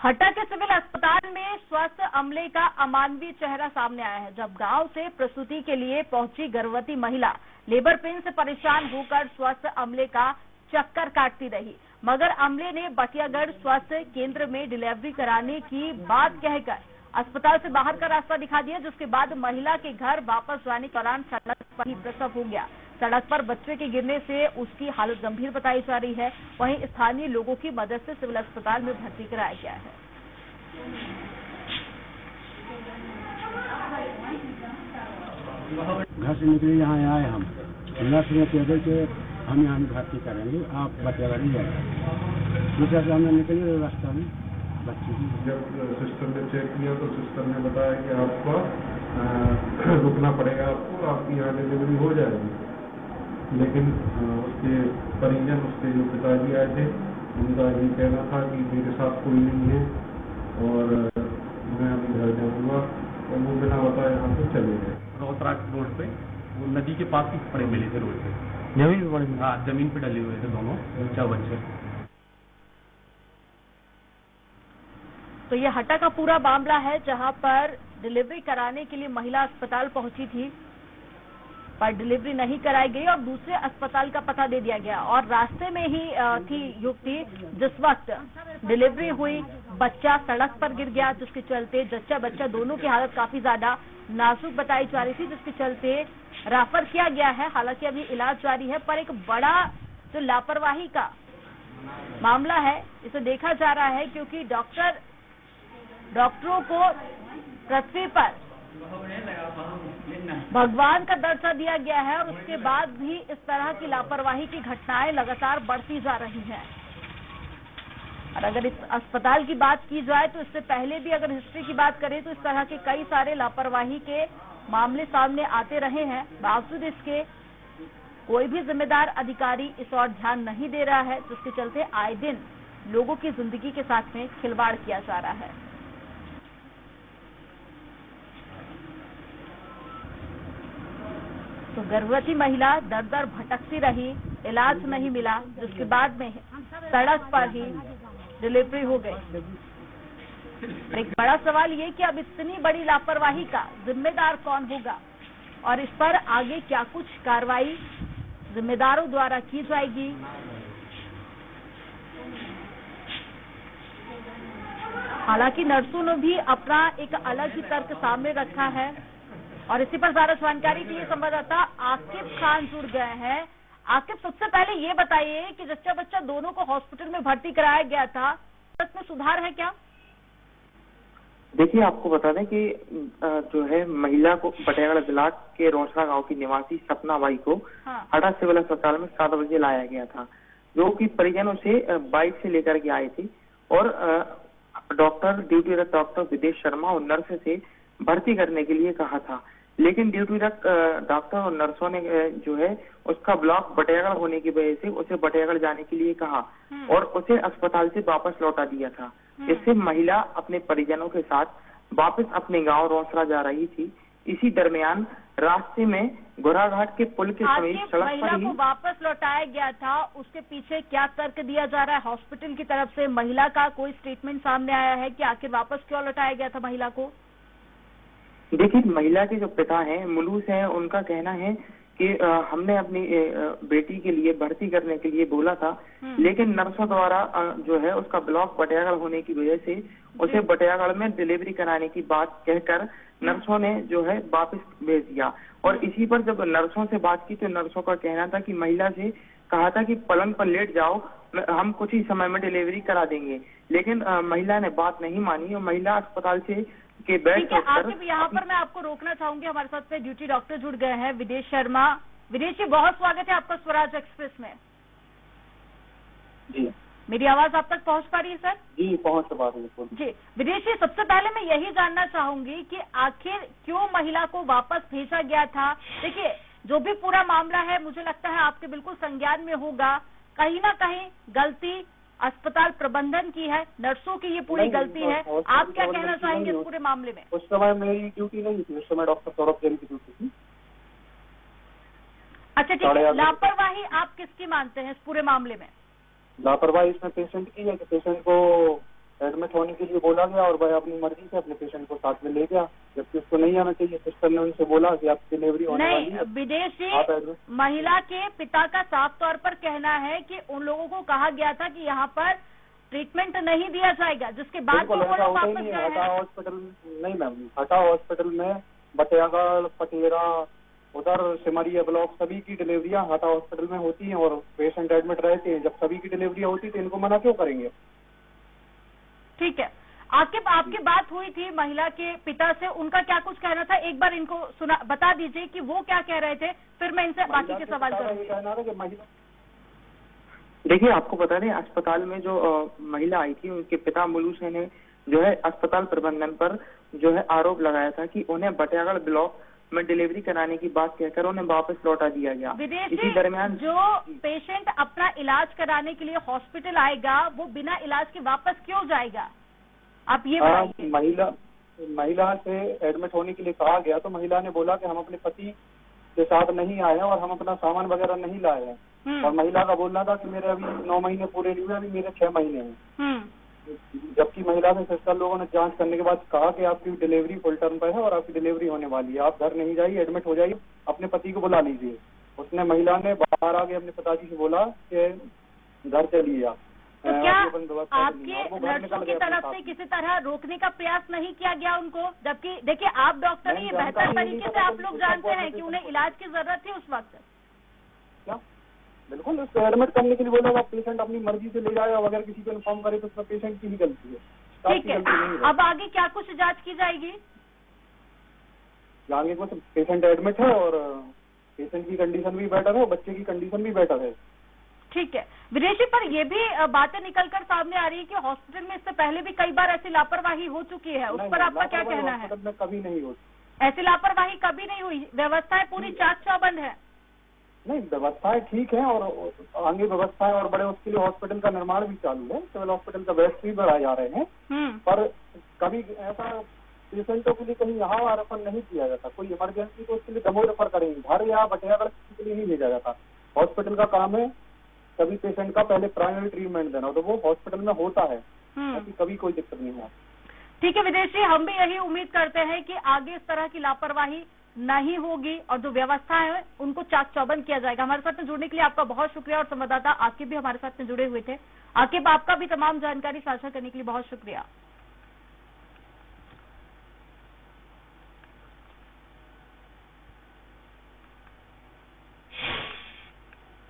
हटा के सिविल अस्पताल में स्वास्थ्य अमले का अमानवीय चेहरा सामने आया है, जब गांव से प्रसूति के लिए पहुंची गर्भवती महिला लेबर पेन से परेशान होकर स्वास्थ्य अमले का चक्कर काटती रही, मगर अमले ने बटियागढ़ स्वास्थ्य केंद्र में डिलीवरी कराने की बात कहकर अस्पताल से बाहर का रास्ता दिखा दिया, जिसके बाद महिला के घर वापस जाने के दौरान सड़क पर ही प्रसव हो गया। सड़क पर बच्चे के गिरने से उसकी हालत गंभीर बताई जा रही है। वहीं स्थानीय लोगों की मदद से सिविल अस्पताल में भर्ती कराया गया है। घर से निकले यहाँ आए हम नर्स ने कह कि हम यहाँ भर्ती करेंगे, आप बटियागढ़ ही जाएगा। दूसरा से हमने निकले रास्ता में बच्ची की। जब सिस्टर ने चेक किया तो सिस्टर ने बताया कि आपको रुकना पड़ेगा, आपकी यहाँ डिलीवरी हो जाएगी। लेकिन उसके परिजन, उसके जो पिताजी आए थे, उनका ये कहना था कि मेरे साथ कोई नहीं है और मैं अभी घर जाऊँगा, और वो बिना बताए यहाँ से चले गए। रोहतरा रोड पे वो नदी के पास ही पड़े मिले थे रोड पे, जमीन पे पड़े। हाँ, जमीन पे डले हुए थे दोनों बच्चे। तो ये हटा का पूरा मामला है, जहां पर डिलीवरी कराने के लिए महिला अस्पताल पहुंची थी, पर डिलीवरी नहीं कराई गई और दूसरे अस्पताल का पता दे दिया गया। और रास्ते में ही थी युवती, जिस वक्त डिलीवरी हुई, बच्चा सड़क पर गिर गया, जिसके चलते जच्चा बच्चा दोनों की हालत काफी ज्यादा नाजुक बताई जा रही थी, जिसके चलते रेफर किया गया है। हालांकि अभी इलाज जारी है, पर एक बड़ा जो लापरवाही का मामला है, इसे देखा जा रहा है, क्योंकि डॉक्टरों को पृथ्वी पर भगवान का दर्जा दिया गया है, और उसके बाद भी इस तरह की लापरवाही की घटनाएं लगातार बढ़ती जा रही हैं। और अगर इस अस्पताल की बात की जाए तो इससे पहले भी अगर हिस्ट्री की बात करें तो इस तरह के कई सारे लापरवाही के मामले सामने आते रहे हैं। बावजूद इसके कोई भी जिम्मेदार अधिकारी इस ओर ध्यान नहीं दे रहा है, जिसके चलते आए दिन लोगों की जिंदगी के साथ में खिलवाड़ किया जा रहा है। तो गर्भवती महिला दर दर भटकती रही, इलाज नहीं मिला, जिसके बाद में सड़क पर ही डिलीवरी हो गई। एक बड़ा सवाल ये कि अब इतनी बड़ी लापरवाही का जिम्मेदार कौन होगा, और इस पर आगे क्या कुछ कार्रवाई जिम्मेदारों द्वारा की जाएगी। हालांकि नर्सों ने भी अपना एक अलग ही तर्क सामने रखा है, और इसी पर ज्यादा जानकारी के लिए संवाददाता आकिब खान जुड़ गए हैं। आकिब, सबसे पहले ये बताइए कि जच्चा बच्चा दोनों को हॉस्पिटल में भर्ती कराया गया था, में सुधार है क्या? देखिए, आपको बता दें कि जो है महिला को बटियागढ़ जिला के रोसड़ा गांव की निवासी सपना बाई को हटा सिविल अस्पताल में 7 बजे लाया गया था, जो कि परिजन उसे बाइक से लेकर के आए थे, और ड्यूटीरत डॉक्टर विदेश शर्मा और नर्स से भर्ती करने के लिए कहा था। लेकिन ड्यूटीरत डॉक्टर और नर्सों ने जो है उसका ब्लॉक बटियागढ़ होने की वजह से उसे बटियागढ़ जाने के लिए कहा और उसे अस्पताल से वापस लौटा दिया था। इससे महिला अपने परिजनों के साथ वापस अपने गांव रोसड़ा जा रही थी। इसी दरमियान रास्ते में गोराघाट के पुल के समीप सड़क पर ही वापस लौटाया गया था। उसके पीछे क्या तर्क दिया जा रहा है हॉस्पिटल की तरफ से? महिला का कोई स्टेटमेंट सामने आया है कि आखिर वापस क्यों लौटाया गया था महिला को? देखिए, महिला के जो पिता हैं, मुलूस हैं, उनका कहना है कि हमने अपनी बेटी के लिए भर्ती करने के लिए बोला था, लेकिन नर्सों द्वारा जो है उसका ब्लॉक बटियागढ़ होने की वजह से उसे बटियागढ़ में डिलीवरी कराने की बात कहकर नर्सों ने जो है वापस भेज दिया। और इसी पर जब नर्सों से बात की तो नर्सों का कहना था कि महिला से कहा था कि पलंग पर लेट जाओ, हम कुछ ही समय में डिलीवरी करा देंगे, लेकिन महिला ने बात नहीं मानी और महिला अस्पताल से के बेड पर यहाँ पर मैं आपको रोकना चाहूंगी। हमारे साथ में ड्यूटी डॉक्टर जुड़ गए हैं, विदेश शर्मा। विदेश जी, बहुत स्वागत है आपका स्वराज एक्सप्रेस में। जी, मेरी आवाज आप तक पहुंच पा रही है सर? जी, पहुंच पा रही है जी। विदेश जी, सबसे पहले मैं यही जानना चाहूंगी कि आखिर क्यों महिला को वापस भेजा गया था? देखिए, जो भी पूरा मामला है मुझे लगता है आपके बिल्कुल संज्ञान में होगा, कहीं ना कहीं गलती अस्पताल प्रबंधन की है, नर्सों की ये पूरी गलती है। आप क्या कहना चाहेंगे इस पूरे मामले में? उस समय मेरी ड्यूटी नहीं थी, उस समय डॉक्टर सौरभ जैन की ड्यूटी थी। अच्छा, ठीक है। लापरवाही आप किसकी मानते हैं इस पूरे मामले में? लापरवाही इसमें पेशेंट की है कि पेशेंट को एडमिट होने के लिए बोला गया और वह अपनी मर्जी से अपने पेशेंट को साथ में ले गया, जबकि उसको नहीं आना चाहिए। सिस्टर ने उनसे बोला कि आपकी डिलीवरी होने वाली है। विदेशी महिला के पिता का साफ तौर पर कहना है कि उन लोगों को कहा गया था कि यहाँ पर ट्रीटमेंट नहीं दिया जाएगा, जिसके बाद वो लोग वापस गए हैं। हटा हॉस्पिटल नहीं मैम, हटा हॉस्पिटल में बटियागढ़, पटेरा, उधर सिमरिया ब्लॉक सभी की डिलीवरियां हटा हॉस्पिटल में होती हैं और पेशेंट एडमिट रहते हैं। जब सभी की डिलीवरियां होती तो इनको मना क्यों करेंगे? ठीक है, आपकी बात हुई थी महिला के पिता से, उनका क्या कुछ कहना था? एक बार इनको बता दीजिए कि वो क्या कह रहे थे, फिर मैं इनसे बाकी के सवाल करूंगी। देखिए, आपको बता दें, अस्पताल में जो महिला आई थी उनके पिता मुलूस ने जो है अस्पताल प्रबंधन पर जो है आरोप लगाया था कि उन्हें बटियागढ़ ब्लॉक में डिलीवरी कराने की बात कहकर उन्हें वापस लौटा दिया गया। इसी दरमियान जो पेशेंट अपना इलाज कराने के लिए हॉस्पिटल आएगा वो बिना इलाज के वापस क्यों जाएगा, आप ये बताइए। महिला से एडमिट होने के लिए कहा गया तो महिला ने बोला कि हम अपने पति के साथ नहीं आए हैं और हम अपना सामान वगैरह नहीं लाए हैं। और महिला का बोलना था कि मेरे अभी 9 महीने पूरे नहीं हुए, अभी मेरे 6 महीने हैं। जबकि महिला के सिस्टर लोगों ने जांच करने के बाद कहा कि आपकी डिलीवरी फुल टर्म पर है और आपकी डिलीवरी होने वाली है, आप घर नहीं जाइए, एडमिट हो जाइए, अपने पति को बुला लीजिए। उसने महिला ने बाहर आके अपने पिताजी से बोला कि घर चलिए आप। तो क्या आपके नर्सों की तरफ से किसी तरह रोकने का प्रयास नहीं किया गया उनको? जबकि देखिए, आप डॉक्टर हैं, ये बेहतर तरीके से आप लोग जानते हैं कि उन्हें इलाज की जरूरत थी उस वक्त। क्या? बिल्कुल, उसको एडमिट करने के लिए बोला, पेशेंट अपनी मर्जी से ले जाएगा, अगर किसी को इन्फॉर्म करे तो उसमें पेशेंट की ही गलती है। ठीक है, अब आगे क्या कुछ जांच की जाएगी? आगे कुछ पेशेंट एडमिट है और पेशेंट की कंडीशन भी बेटर है, बच्चे की कंडीशन भी बेटर है। ठीक है, विदेशी पर ये भी बातें निकलकर सामने आ रही है कि हॉस्पिटल में इससे पहले भी कई बार ऐसी लापरवाही हो चुकी है, उस पर आपका क्या कहना है? हॉस्पिटल में कभी नहीं होती ऐसी लापरवाही, कभी नहीं हुई, व्यवस्थाएं पूरी चाक चौबंद है। नहीं, व्यवस्थाएं ठीक है और आगे व्यवस्थाएं और बड़े, उसके लिए हॉस्पिटल का निर्माण भी चालू है, सिविल हॉस्पिटल का बेड्स भी बढ़ाए जा रहे हैं। पर कभी ऐसा पेशेंटों के लिए कहीं यहाँ रेफर नहीं किया जाता। कोई इमरजेंसी तो उसके लिए दमोह रेफर करेंगे, घर या बटियागढ़ के लिए नहीं भेजा जाता। हॉस्पिटल का काम है सभी पेशेंट का पहले प्राइमरी ट्रीटमेंट देना, तो वो हॉस्पिटल में होता है, कभी कोई दिक्कत नहीं है। ठीक है विदेशी, हम भी यही उम्मीद करते हैं कि आगे इस तरह की लापरवाही नहीं होगी और जो व्यवस्था है उनको चाक चौबंद किया जाएगा। हमारे साथ में जुड़ने के लिए आपका बहुत शुक्रिया और संवाददाता आकिब भी हमारे साथ में जुड़े हुए थे। आकिब, आपका भी तमाम जानकारी साझा करने के लिए बहुत शुक्रिया।